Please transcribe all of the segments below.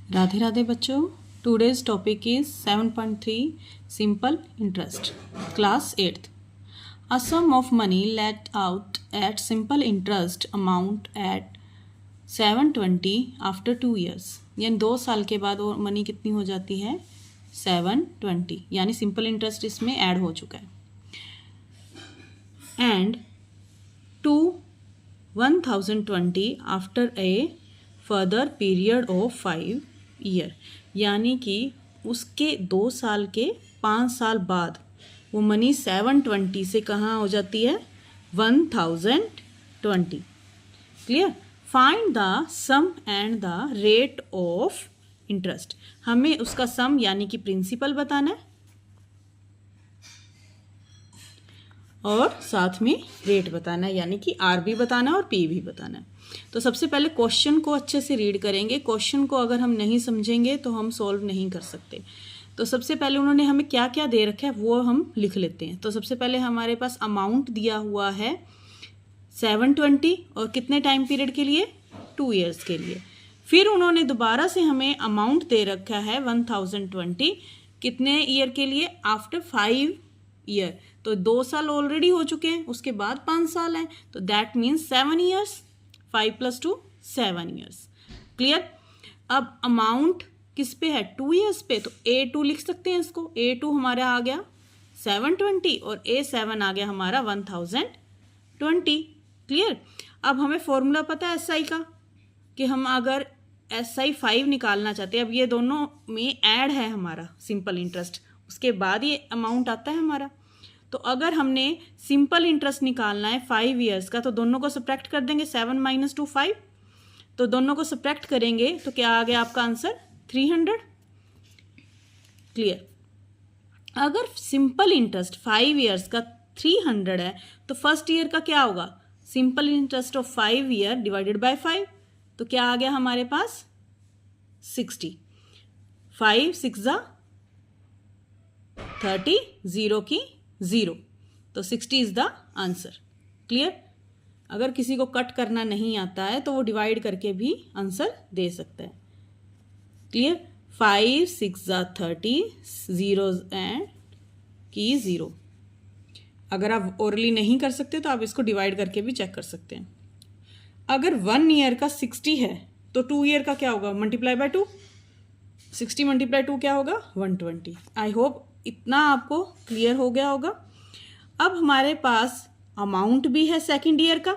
राधे राधे बच्चों, today's topic is 7.3 simple interest, class 8th. A sum of money let out at simple interest amount at 720 after 2 years. यानी 2 साल के बाद वो money कितनी हो जाती है 720, यानी सिंपल इंटरेस्ट इसमें ऐड हो चुका है. And to 1020 after a further period of 5 year, यानी कि उसके 2 साल के 5 साल बाद वो मनी 720 से कहाँ हो जाती है 1020. Clear. Find the sum and the rate of interest. हमें उसका सम यानी कि प्रिंसिपल बताना है और साथ में रेट बताना है, यानी कि आर भी बताना है और पी भी बताना है. तो सबसे पहले क्वेश्चन को अच्छे से रीड करेंगे. क्वेश्चन को अगर हम नहीं समझेंगे तो हम सॉल्व नहीं कर सकते. तो सबसे पहले उन्होंने हमें क्या क्या दे रखा है वो हम लिख लेते हैं. तो सबसे पहले हमारे पास अमाउंट दिया हुआ है 720 और कितने टाइम पीरियड के लिए 2 ईयर्स के लिए. फिर उन्होंने दोबारा से हमें अमाउंट दे रखा है 1020 कितने ईयर के लिए आफ्टर 5 ईयर. तो 2 साल ऑलरेडी हो चुके हैं, उसके बाद 5 साल हैं, तो that means 7 years. 5 + 2 7 years. Clear. अब अमाउंट किस पे है 2 ईयर्स पे, तो A2 लिख सकते हैं इसको. A2 हमारा आ गया 720 और A7 आ गया हमारा 1020. क्लियर. अब हमें फॉर्मूला पता है SI का कि हम अगर SI 5 निकालना चाहते हैं. अब ये दोनों में ऐड है हमारा सिंपल इंटरेस्ट, उसके बाद ये अमाउंट आता है हमारा. तो अगर हमने सिंपल इंटरेस्ट निकालना है 5 ईयर्स का, तो दोनों को सब्ट्रैक्ट कर देंगे. 7 - 2 5, तो दोनों को सब्ट्रैक्ट करेंगे तो क्या आ गया आपका आंसर 300. क्लियर. अगर सिंपल इंटरेस्ट 5 ईयर्स का 300 है तो फर्स्ट ईयर का क्या होगा simple interest of 5 year divided by 5, तो क्या आ गया हमारे पास 60. 5 × 6 = 30, 0 की 0, तो 60 इज द आंसर. क्लियर. अगर किसी को कट करना नहीं आता है तो वो डिवाइड करके भी आंसर दे सकता है. क्लियर. 5 × 6 = 30, 0 एंड की 0. अगर आप ओरली नहीं कर सकते तो आप इसको डिवाइड करके भी चेक कर सकते हैं. अगर 1 ईयर का 60 है तो 2 ईयर का क्या होगा मल्टीप्लाई बाय 2. 60 × 2 क्या होगा 120. आई होप इतना आपको क्लियर हो गया होगा. अब हमारे पास अमाउंट भी है सेकंड ईयर का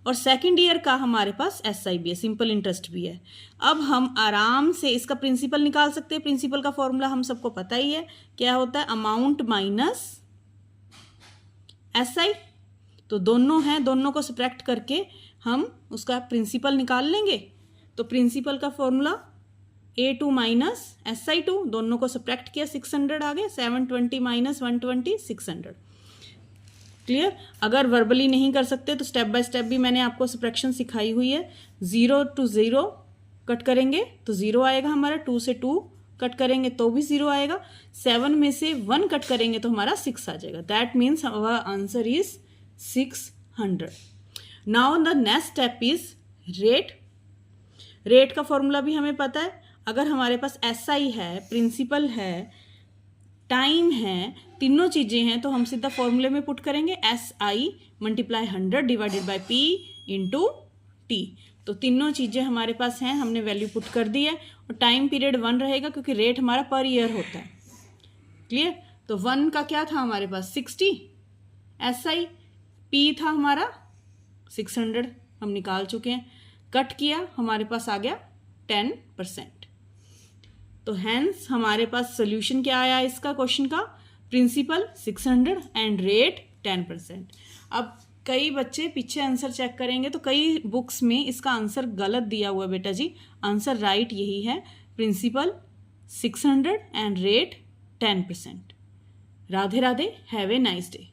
और सेकंड ईयर का हमारे पास SI भी है, सिंपल इंटरेस्ट भी है. अब हम आराम से इसका प्रिंसिपल निकाल सकते हैं. प्रिंसिपल का फॉर्मूला हम सबको पता ही है, क्या होता है अमाउंट माइनस SI. तो दोनों हैं, दोनों को सब्ट्रैक्ट करके हम उसका प्रिंसिपल निकाल लेंगे. तो प्रिंसिपल का फॉर्मूला A2 - SI2, दोनों को सब्ट्रैक्ट किया 600 आ गया. 720 - 120 600. क्लियर. अगर वर्बली नहीं कर सकते तो स्टेप बाय स्टेप भी मैंने आपको सब्ट्रैक्शन सिखाई हुई है. 0 to 0 कट करेंगे तो 0 आएगा हमारा. 2 से 2 कट करेंगे तो भी 0 आएगा. 7 में से 1 कट करेंगे तो हमारा 6 आ जाएगा. That means our answer is 600. Now the next step is rate. Rate का फॉर्मूला भी हमें पता है. अगर हमारे पास SI है, प्रिंसिपल है, टाइम है, तीनों चीज़ें हैं, तो हम सीधा फॉर्मूले में पुट करेंगे SI × 100 divided by P × T. तो तीनों चीज़ें हमारे पास हैं, हमने वैल्यू पुट कर दी है. और टाइम पीरियड 1 रहेगा क्योंकि रेट हमारा पर ईयर होता है. क्लियर. तो 1 का क्या था हमारे पास 60, SI P था हमारा 600, हम निकाल चुके हैं. कट किया हमारे पास आ गया 10%. तो हैंस हमारे पास सोल्यूशन क्या आया इसका क्वेश्चन का, प्रिंसिपल 600 एंड रेट 10%. अब कई बच्चे पीछे आंसर चेक करेंगे तो कई बुक्स में इसका आंसर गलत दिया हुआ है. बेटा जी आंसर राइट यही है, principal 600 and rate 10%. Radhe Radhe. Have a nice day.